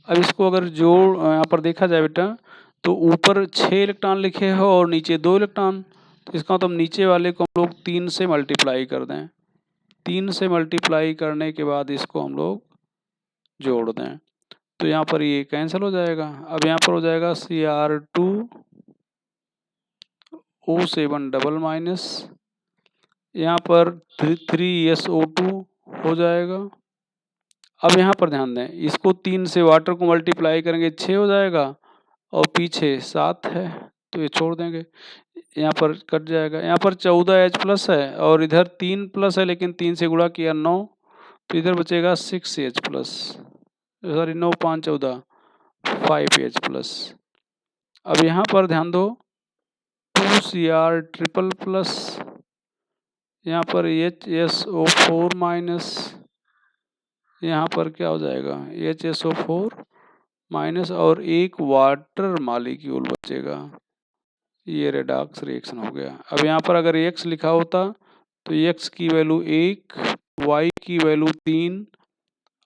अब इसको अगर जोड़ यहाँ पर देखा जाए बेटा, तो ऊपर 6 इलेक्ट्रॉन लिखे हो और नीचे 2 इलेक्ट्रॉन, तो इसका मतलब नीचे वाले को हम लोग 3 से मल्टीप्लाई कर दें। 3 से मल्टीप्लाई करने के बाद इसको हम लोग जोड़ दें, तो यहाँ पर ये कैंसिल हो जाएगा। अब यहाँ पर हो जाएगा Cr2O7 डबल माइनस, यहाँ पर 3SO2 हो जाएगा। अब यहाँ पर ध्यान दें, इसको 3 से वाटर को मल्टीप्लाई करेंगे 6 हो जाएगा और पीछे 7 है, तो ये छोड़ देंगे, यहाँ पर कट जाएगा। यहाँ पर 14H प्लस है और इधर 3 प्लस है, लेकिन 3 से गुणा किया 9, तो इधर बचेगा 6H plus, sorry 9 5 14 5H plus. अब यहाँ पर ध्यान दो, 2Cr ट्रिपल प्लस, यहाँ पर HSO4 माइनस, यहाँ पर क्या हो जाएगा HSO4 माइनस और एक वाटर मालिक्यूल बचेगा, ये रेडॉक्स रिएक्शन हो गया। अब यहाँ पर अगर X लिखा होता तो X की वैल्यू 1, Y की वैल्यू 3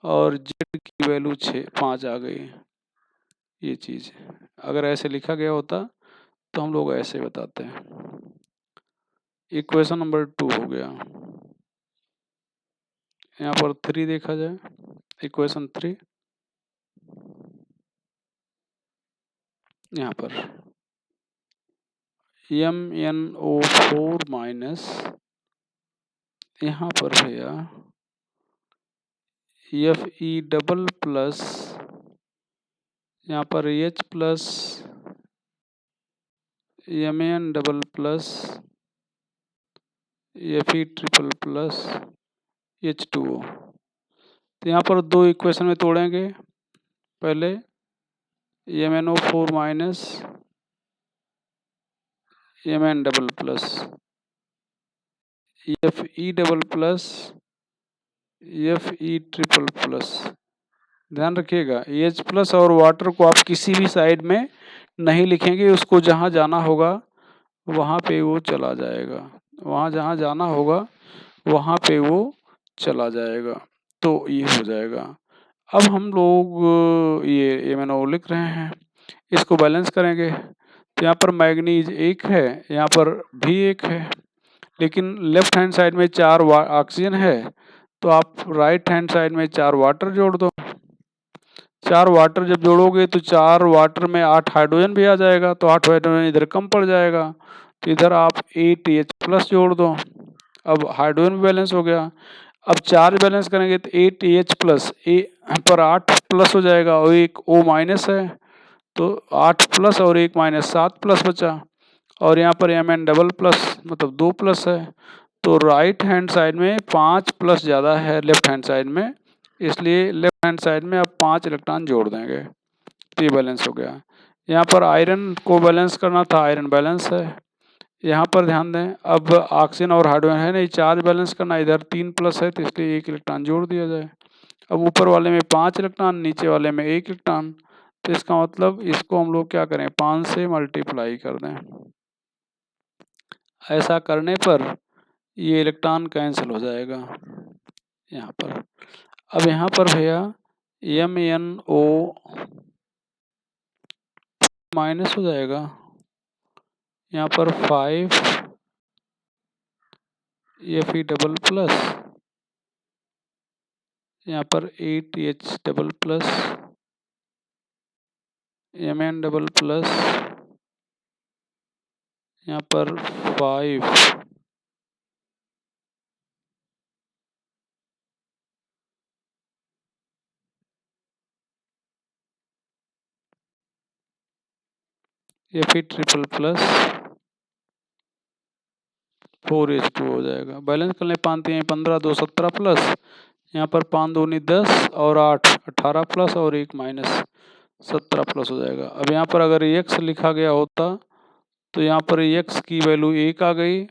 और Z की वैल्यू 5 आ गई। ये चीज़ अगर ऐसे लिखा गया होता तो हम लोग ऐसे बताते हैं। इक्वेशन नंबर 2 हो गया। यहाँ पर 3 देखा जाए, इक्वेशन 3 यहाँ पर MnO4 माइनस, यहाँ पर भैया Fe डबल प्लस, यहाँ पर H plus Mn double plus Fe triple plus H2O। तो यहाँ पर दो इक्वेशन में तोड़ेंगे। पहले MnO4 minus Mn double plus Fe double plus Fe triple plus. ध्यान रखिएगा H प्लस और वाटर को आप किसी भी साइड में नहीं लिखेंगे, उसको जहाँ जाना होगा वहाँ पे वो चला जाएगा, वहाँ जहाँ जाना होगा वहाँ पे वो चला जाएगा। तो ये हो जाएगा। अब हम लोग ये MnO लिख रहे हैं, इसको बैलेंस करेंगे। तो यहाँ पर मैग्नीज 1 है, यहाँ पर भी 1 है, लेकिन लेफ्ट हैंड साइड में 4 ऑक्सीजन है, तो आप राइट हैंड साइड में 4 वाटर जोड़ दो। 4 वाटर जब जोड़ोगे तो 4 वाटर में 8 हाइड्रोजन भी आ जाएगा, तो 8 हाइड्रोजन इधर कम पड़ जाएगा, तो इधर आप 8H प्लस जोड़ दो। अब हाइड्रोजन भी बैलेंस हो गया। अब चार्ज बैलेंस करेंगे तो 8H प्लस ए पर 8 प्लस हो जाएगा और एक O माइनस है, तो 8 प्लस और 1 माइनस 7 प्लस बचा। और यहाँ पर Mn डबल प्लस मतलब 2 प्लस है, तो राइट हैंड साइड में 5 प्लस ज़्यादा है लेफ्ट हैंड साइड में, इसलिए लेफ्ट हैंड साइड में आप 5 इलेक्ट्रॉन जोड़ देंगे, तो ये बैलेंस हो गया। यहाँ पर आयरन को बैलेंस करना था, आयरन बैलेंस है। यहाँ पर ध्यान दें, अब ऑक्सीजन और हाइड्रोजन है नहीं, चार्ज बैलेंस करना, इधर 3 प्लस है तो इसलिए 1 इलेक्ट्रॉन जोड़ दिया जाए। अब ऊपर वाले में 5 इलेक्ट्रॉन, नीचे वाले में 1 इलेक्ट्रॉन, तो इसका मतलब इसको हम लोग क्या करें, 5 से मल्टीप्लाई कर दें। ऐसा करने पर ये इलेक्ट्रॉन कैंसिल हो जाएगा यहाँ पर। अब यहाँ पर भैया MnO माइनस हो जाएगा, यहाँ पर 5 Fe डबल प्लस, यहाँ पर 8H double plus Mn double plus, यहाँ पर 5 Fe ट्रिपल प्लस 4H2 हो जाएगा। बैलेंस कर लें, 5 3 15 2 17 प्लस, यहाँ पर 5 दूनी 10 और 8 18 प्लस और 1 माइनस 17 प्लस हो जाएगा। अब यहाँ पर अगर x लिखा गया होता तो यहाँ पर x की वैल्यू 1 आ गई,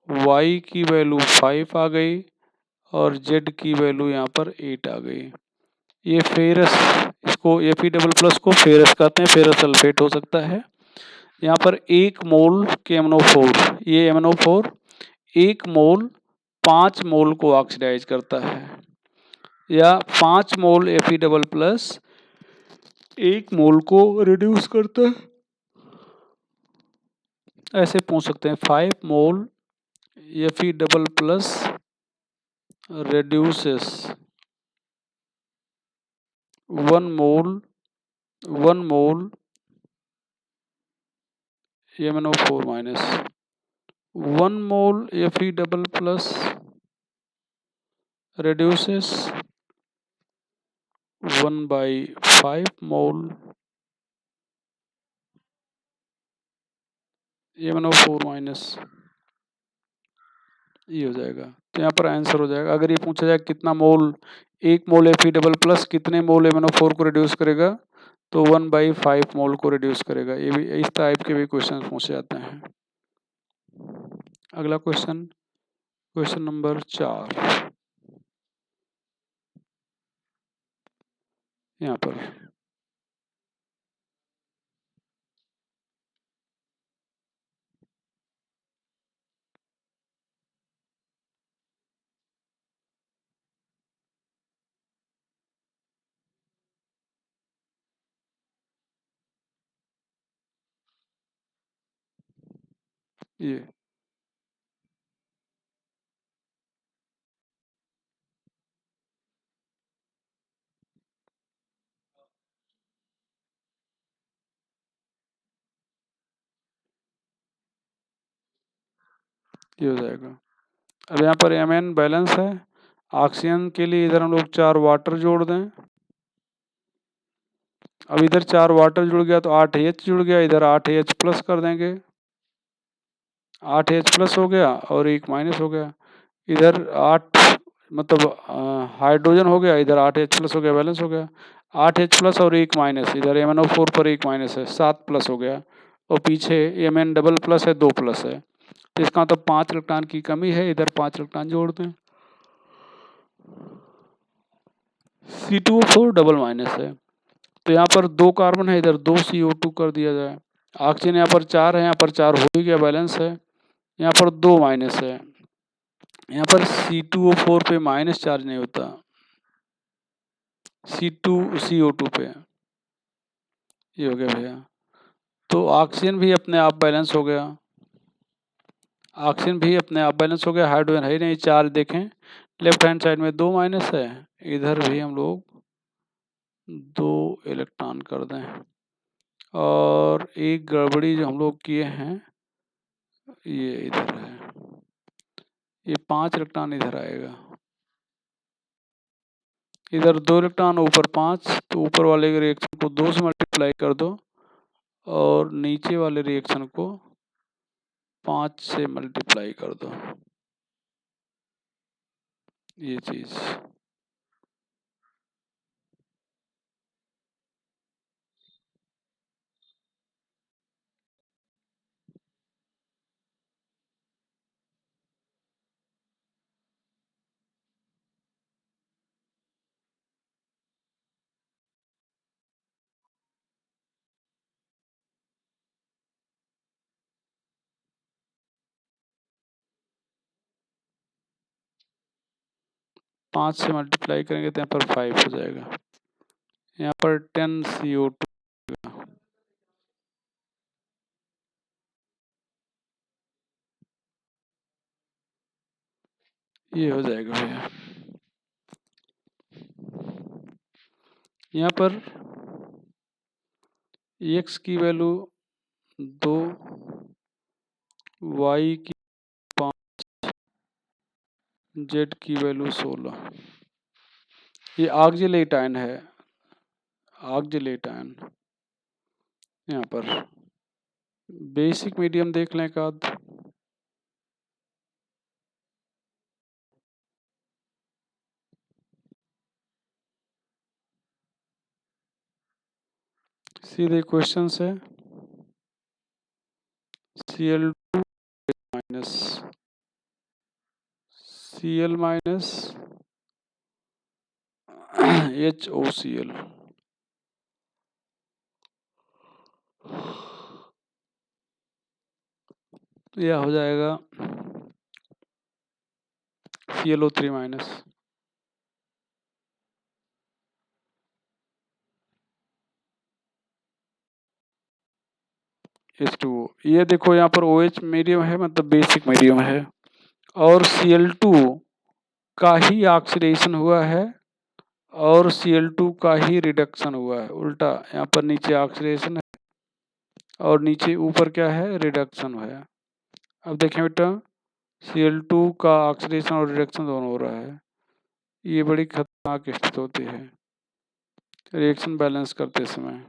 y की वैल्यू 5 आ गई और z की वैल्यू यहाँ पर 8 आ गई। ये फेरस, इसको Fe डबल प्लस को फेरस कहते हैं, फेरस सल्फेट हो सकता है। यहाँ पर 1 मोल के MnO4, ये MnO4 1 मोल 5 मोल को ऑक्सीडाइज करता है, या 5 मोल Fe डबल प्लस 1 मोल को रिड्यूस करता है। ऐसे पूछ सकते हैं 5 मोल Fe डबल प्लस reduces 1 मोल MnO4 माइनस 1 मोल Fe डबल प्लस reduces 1/5 मोल MnO4 माइनस, ये हो जाएगा। तो यहाँ पर आंसर हो जाएगा। अगर ये पूछा जाए कितना मोल, 1 मोल Fe डबल प्लस कितने मोल MnO4 को रिड्यूस करेगा, तो 1/5 मोल को रिड्यूस करेगा। ये भी इस टाइप के भी क्वेश्चन पूछे जाते हैं। अगला क्वेश्चन, क्वेश्चन नंबर 4 यहाँ पर ये ये हो जाएगा। अब यहाँ पर Mn बैलेंस है, ऑक्सीजन के लिए इधर हम लोग 4 वाटर जोड़ दें। अब इधर 4 वाटर जुड़ गया तो 8 H जुड़ गया, इधर 8 H प्लस कर देंगे, 8 H प्लस हो गया और 1 माइनस हो गया। इधर 8 मतलब हाइड्रोजन हो गया, इधर 8 H प्लस हो गया, बैलेंस हो गया। 8 H प्लस और 1 माइनस, इधर MnO4 पर 1 माइनस है, 7 प्लस हो गया और पीछे Mn डबल प्लस है, 2 प्लस है। तो इसका मतलब 5 इलेक्ट्रॉन की कमी है, इधर 5 इलेक्ट्रॉन जोड़ दें। C2O4 डबल माइनस है, तो यहाँ पर 2 कार्बन है, इधर 2 CO2 कर दिया जाए। ऑक्सीजन यहाँ पर 4 है, यहाँ पर 4 हो ही गया, बैलेंस है। यहाँ पर 2 माइनस है, यहाँ पर C2O4 पे माइनस चार्ज नहीं होता, CO2 पे। ये हो गया भैया। तो ऑक्सीजन भी अपने आप बैलेंस हो गया, ऑक्सीजन भी अपने आप बैलेंस हो गया। हाइड्रोजन है ही नहीं, चार्ज देखें लेफ्ट हैंड साइड में 2 माइनस है, इधर भी हम लोग 2 इलेक्ट्रॉन कर दें। और एक गड़बड़ी जो हम लोग किए हैं, ये इधर है, ये 5 इलेक्ट्रॉन इधर आएगा, इधर 2 इलेक्ट्रॉन ऊपर 5, तो ऊपर वाले रिएक्शन को 2 से मल्टीप्लाई कर दो और नीचे वाले रिएक्शन को 5 से मल्टीप्लाई कर दो, ये चीज। पाँच से मल्टीप्लाई करेंगे तो यहाँ पर 5 हो जाएगा, यहाँ पर 10 CO2, ये हो जाएगा भैया। यहाँ पर x की वैल्यू 2, y की 5, z की वैल्यू 16। ये ऑक्जेलेट आयन है, ऑक्जेलेट आयन। यहाँ पर बेसिक मीडियम देख लें एक आध। सीधे क्वेश्चन से Cl2 minus Cl minus HOCl, यह हो जाएगा ClO3 माइनस H2O। ये देखो यहाँ पर OH मीडियम है, मतलब बेसिक मीडियम है, और Cl2 का ही ऑक्सीडेशन हुआ है और Cl2 का ही रिडक्शन हुआ है, उल्टा। यहाँ पर नीचे ऑक्सीडेशन है और नीचे ऊपर क्या है, रिडक्शन है। अब देखें बेटा, Cl2 का ऑक्सीडेशन और रिडक्शन दोनों हो रहा है, ये बड़ी खतरनाक स्थिति होती है रिएक्शन बैलेंस करते समय।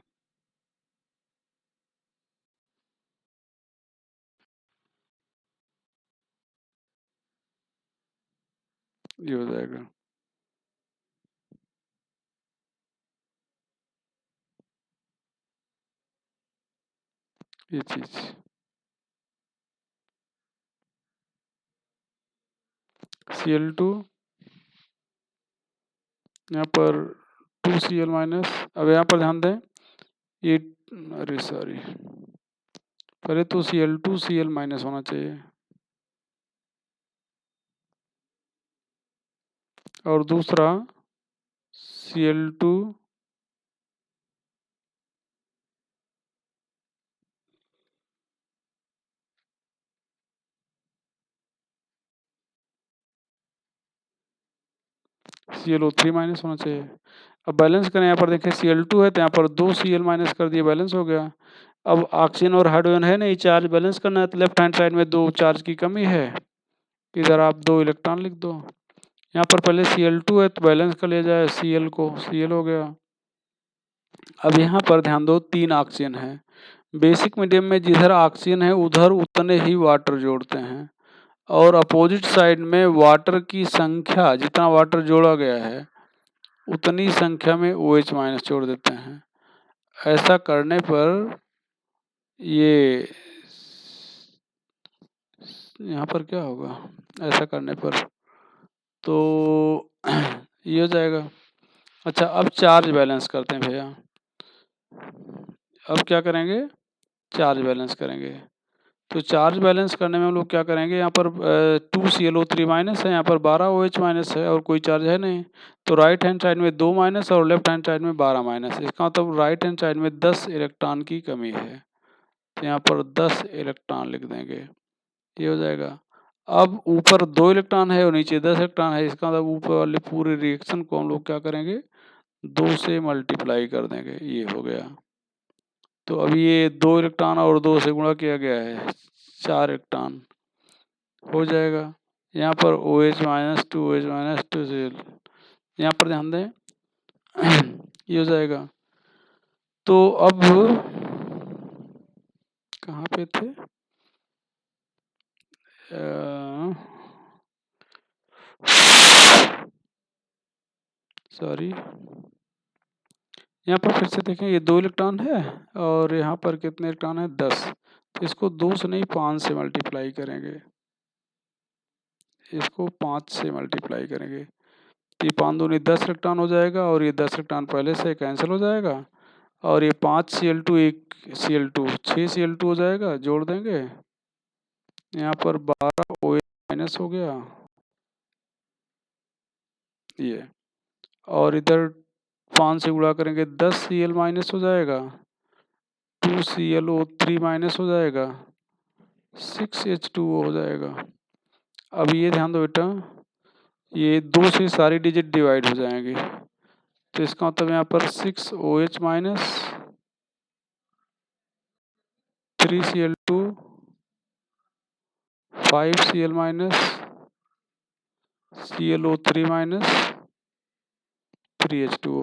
ये हो जाएगा, ये चीज। Cl2 यहाँ पर 2Cl माइनस। अब यहाँ पर ध्यान दें, ये अरे सॉरी, पहले तो Cl2 Cl माइनस होना चाहिए और दूसरा Cl2 ClO3 माइनस होना चाहिए। अब बैलेंस करें, यहाँ पर देखें Cl2 है तो यहाँ पर 2 Cl माइनस कर दिए, बैलेंस हो गया। अब ऑक्सीजन और हाइड्रोजन है नहीं, चार्ज बैलेंस करना है, तो लेफ्ट हैंड साइड में 2 चार्ज की कमी है, इधर आप 2 इलेक्ट्रॉन लिख दो। यहाँ पर पहले Cl2 है तो बैलेंस कर लिया जाए Cl को, Cl हो गया। अब यहाँ पर ध्यान दो 3 ऑक्सीजन है। बेसिक मीडियम में जिधर ऑक्सीजन है उधर उतने ही वाटर जोड़ते हैं, और अपोजिट साइड में वाटर की संख्या, जितना वाटर जोड़ा गया है उतनी संख्या में OH माइनस जोड़ देते हैं। ऐसा करने पर ये यहाँ पर क्या होगा, ऐसा करने पर तो ये हो जाएगा। अच्छा, अब चार्ज बैलेंस करते हैं भैया। अब क्या करेंगे, चार्ज बैलेंस करेंगे। तो चार्ज बैलेंस करने में हम लोग क्या करेंगे, यहाँ पर 2Cl3 माइनस है, यहाँ पर 12 OH माइनस है और कोई चार्ज है नहीं, तो राइट हैंड साइड में 2 माइनस और लेफ्ट हैंड साइड में 12 माइनस। इसका मतलब राइट हैंड साइड में 10 इलेक्ट्रॉन की कमी है, तो यहाँ पर 10 इलेक्ट्रॉन लिख देंगे, ये हो जाएगा। अब ऊपर 2 इलेक्ट्रॉन है और नीचे 10 इलेक्ट्रॉन है, इसका मतलब ऊपर वाले पूरे रिएक्शन को हम लोग क्या करेंगे, 2 से मल्टीप्लाई कर देंगे, ये हो गया। तो अब ये 2 इलेक्ट्रॉन और 2 से गुणा किया गया है, 4 इलेक्ट्रॉन हो जाएगा। यहाँ पर OH minus 2OH minus 2Cl, यहाँ पर ध्यान दें ये हो जाएगा। तो अब कहाँ पे थे, सॉरी, यहाँ पर फिर से देखें, ये 2 इलेक्ट्रॉन है और यहाँ पर कितने इलेक्ट्रॉन है, 10। तो इसको 2 से नहीं 5 से मल्टीप्लाई करेंगे, इसको 5 से मल्टीप्लाई करेंगे, तो ये 5 दूनी 10 इलेक्ट्रॉन हो जाएगा और ये 10 इलेक्ट्रॉन पहले से कैंसिल हो जाएगा, और ये 5 Cl2 1 Cl2 6 Cl2 हो जाएगा, जोड़ देंगे। यहाँ पर 12 OH माइनस हो गया ये, और इधर 5 से गुणा करेंगे 10 Cl माइनस हो जाएगा, 2 ClO3 माइनस हो जाएगा, 6 H2O हो जाएगा। अब ये ध्यान दो बेटा, ये 2 से सारी डिजिट डिवाइड हो जाएंगी, तो इसका मतलब यहाँ पर 6 OH minus 3 Cl2 5 Cl minus ClO3 minus 3H2O।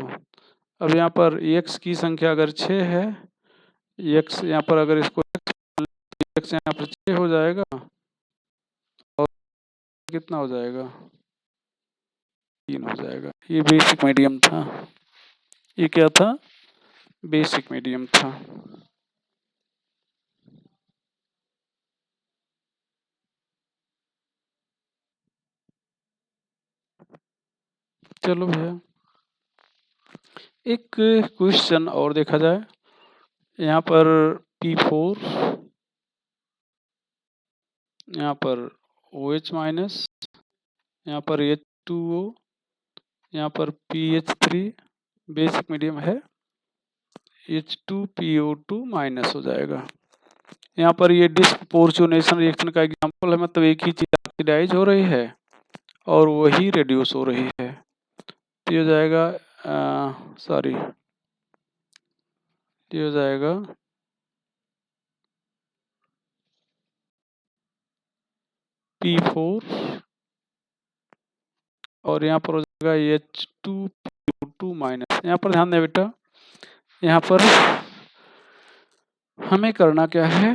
अब यहाँ पर x की संख्या अगर 6 है, x यहाँ पर अगर इसको x यहाँ पर 6 हो जाएगा, और कितना हो जाएगा, 3 हो जाएगा। ये बेसिक मीडियम था, ये क्या था, बेसिक मीडियम था। चलो भैया, एक क्वेश्चन और देखा जाए। यहाँ पर P4, यहाँ पर OH माइनस, यहाँ पर H2O, यहाँ पर PH3 बेसिक मीडियम है, H2PO2 माइनस हो जाएगा। यहाँ पर ये डिस्प्रोपोर्शनेशन रिएक्शन का एग्जांपल है, मतलब एक ही चीज ऑक्सीडाइज हो रही है और वही रिड्यूस हो रही है, तो ये हो जाएगा सॉरी, ये हो जाएगा P4 और यहाँ पर हो जाएगा H2PO2 माइनस। यहाँ पर ध्यान दें बेटा, यहाँ पर हमें करना क्या है,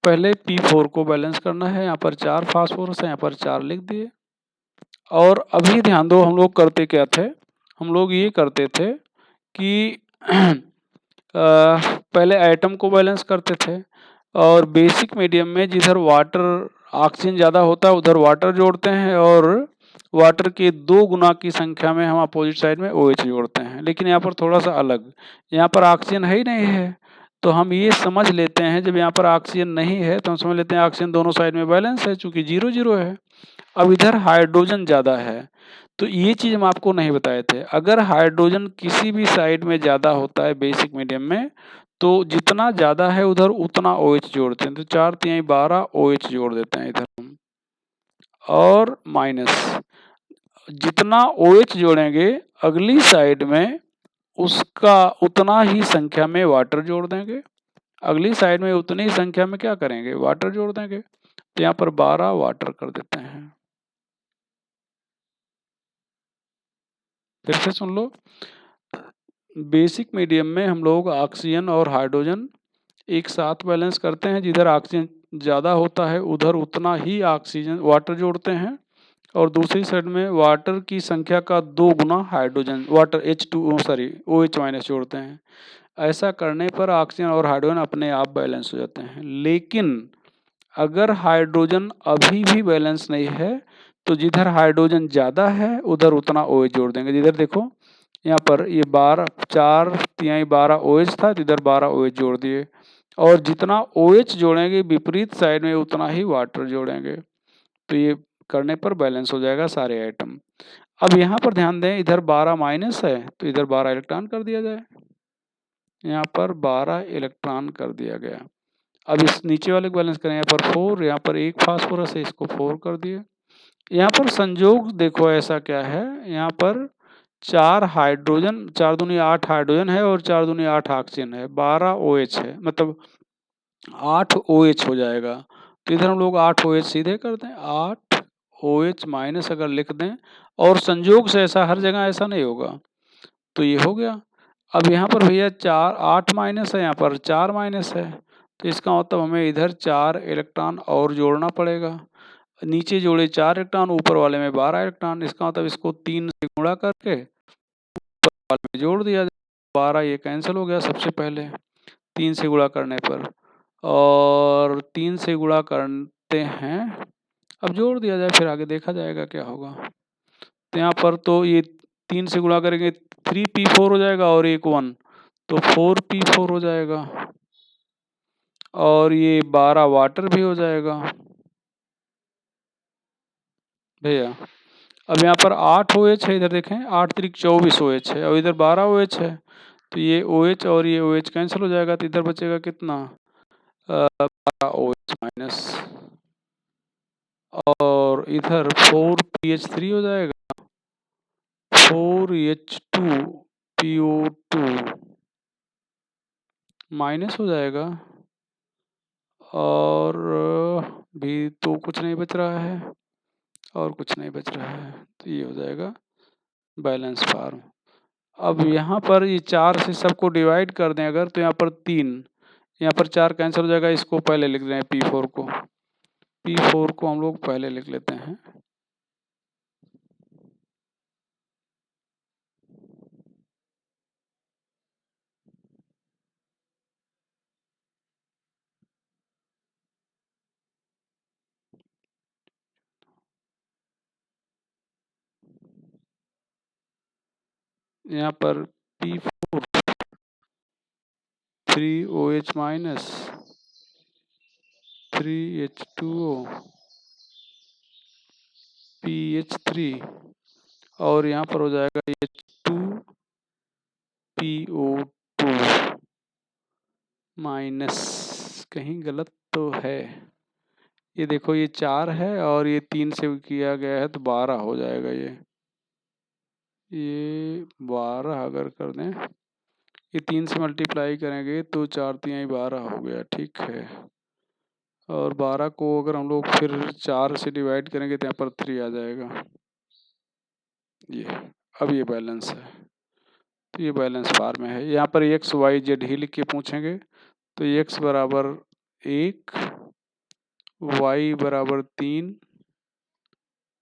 पहले P4 को बैलेंस करना है। यहाँ पर 4 फास्फोरस है, यहाँ पर 4 लिख दिए। और अभी ध्यान दो, हम लोग करते क्या थे, हम लोग ये करते थे कि पहले एटम को बैलेंस करते थे, और बेसिक मीडियम में जिधर वाटर ऑक्सीजन ज़्यादा होता है उधर वाटर जोड़ते हैं, और वाटर के 2 गुना की संख्या में हम अपोजिट साइड में OH जोड़ते हैं। लेकिन यहाँ पर थोड़ा सा अलग, यहाँ पर ऑक्सीजन है ही नहीं है, तो हम ये समझ लेते हैं, जब यहाँ पर ऑक्सीजन नहीं है तो हम समझ लेते हैं ऑक्सीजन दोनों साइड में बैलेंस है, चूंकि 0-0 है। अब इधर हाइड्रोजन ज़्यादा है, तो ये चीज़ हम आपको नहीं बताए थे, अगर हाइड्रोजन किसी भी साइड में ज़्यादा होता है बेसिक मीडियम में, तो जितना ज़्यादा है उधर उतना OH जोड़ते हैं, तो 4×3 12 OH जोड़ देते हैं इधर हम, और माइनस जितना OH जोड़ेंगे अगली साइड में उसका उतना ही संख्या में वाटर जोड़ देंगे, अगली साइड में उतनी ही संख्या में क्या करेंगे, वाटर जोड़ देंगे, तो यहाँ पर 12 वाटर कर देते हैं। फिर से सुन लो। बेसिक मीडियम में हम लोग ऑक्सीजन और हाइड्रोजन एक साथ बैलेंस करते हैं, जिधर ऑक्सीजन ज़्यादा होता है उधर उतना ही ऑक्सीजन वाटर जोड़ते हैं, और दूसरी साइड में वाटर की संख्या का 2 गुना हाइड्रोजन वाटर OH माइनस जोड़ते हैं। ऐसा करने पर ऑक्सीजन और हाइड्रोजन अपने आप बैलेंस हो जाते हैं। लेकिन अगर हाइड्रोजन अभी भी बैलेंस नहीं है तो जिधर हाइड्रोजन ज़्यादा है उधर उतना OH जोड़ देंगे। जिधर देखो यहाँ पर ये 4 OH था, तो इधर 12 OH जोड़ दिए, और जितना OH जोड़ेंगे विपरीत साइड में उतना ही वाटर जोड़ेंगे, तो ये करने पर बैलेंस हो जाएगा सारे आइटम। अब यहाँ पर ध्यान दें, इधर 12 माइनस है तो इधर 12 इलेक्ट्रॉन कर दिया जाए। यहाँ पर 12 इलेक्ट्रॉन कर दिया गया। अब इस नीचे वाले को बैलेंस करें, यहाँ पर 4, यहाँ पर एक फास्फोरस है, इसको 4 कर दिए। यहाँ पर संयोग देखो ऐसा क्या है, यहाँ पर 4 हाइड्रोजन, 4 दूनी 8 हाइड्रोजन है और 4 दूनी 8 ऑक्सीजन है, 12 OH है, मतलब 8 OH हो जाएगा। तो इधर हम लोग 8 OH सीधे कर दें, 8 OH माइनस अगर लिख दें, और संयोग से ऐसा हर जगह ऐसा नहीं होगा, तो ये हो गया। अब यहाँ पर भैया 8 माइनस है, यहाँ पर 4 माइनस है, तो इसका मतलब हमें इधर 4 इलेक्ट्रॉन और जोड़ना पड़ेगा। नीचे जोड़े 4 इलेक्ट्रॉन, ऊपर वाले में 12 इलेक्ट्रॉन, इसका मतलब इसको 3 से गुणा करके ऊपर वाले में जोड़ दिया जाए। 12 ये कैंसिल हो गया सबसे पहले 3 से गुणा करने पर, और 3 से गुणा करते हैं, अब जोड़ दिया जाए फिर आगे देखा जाएगा क्या होगा। तो यहाँ पर तो ये 3 से गुणा करेंगे 3p4 हो जाएगा और एक 1, तो 4p4 हो जाएगा, और ये 12 वाटर भी हो जाएगा भैया। अब यहाँ पर 8 OH है, इधर देखें 8 त्रिक 24 OH है, और इधर 12 OH है, तो ये OH और ये OH कैंसिल हो जाएगा, तो इधर बचेगा कितना 12 OH माइनस, और इधर 4pH3 हो जाएगा, 4H2PO2 माइनस हो जाएगा, और भी तो कुछ नहीं बच रहा है, और कुछ नहीं बच रहा है, तो ये हो जाएगा बैलेंस फार्म। अब यहाँ पर ये 4 से सबको डिवाइड कर दें अगर, तो यहाँ पर 3, यहाँ पर 4 कैंसिल हो जाएगा, इसको पहले लिख रहे हैं P4 को हम लोग पहले लिख लेते हैं। यहाँ पर P4 3OH minus 3H2O PH3, और यहाँ पर हो जाएगा H2PO2 माइनस, कहीं गलत तो है, ये देखो ये 4 है और ये 3 से किया गया है तो 12 हो जाएगा। ये 12 अगर कर दें, ये 3 से मल्टीप्लाई करेंगे तो 4 3 12 हो गया, ठीक है, और 12 को अगर हम लोग फिर 4 से डिवाइड करेंगे तो यहाँ पर 3 आ जाएगा। ये अब ये बैलेंस है, तो ये बैलेंस बार में है। यहाँ पर एक्स वाई जेड ही लिख के पूछेंगे, तो एक्स बराबर 1, वाई बराबर 3,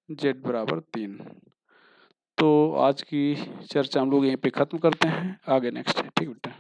जेड बराबर 3। तो आज की चर्चा हम लोग यहीं पे ख़त्म करते हैं, आगे नेक्स्ट है, ठीक बेटा।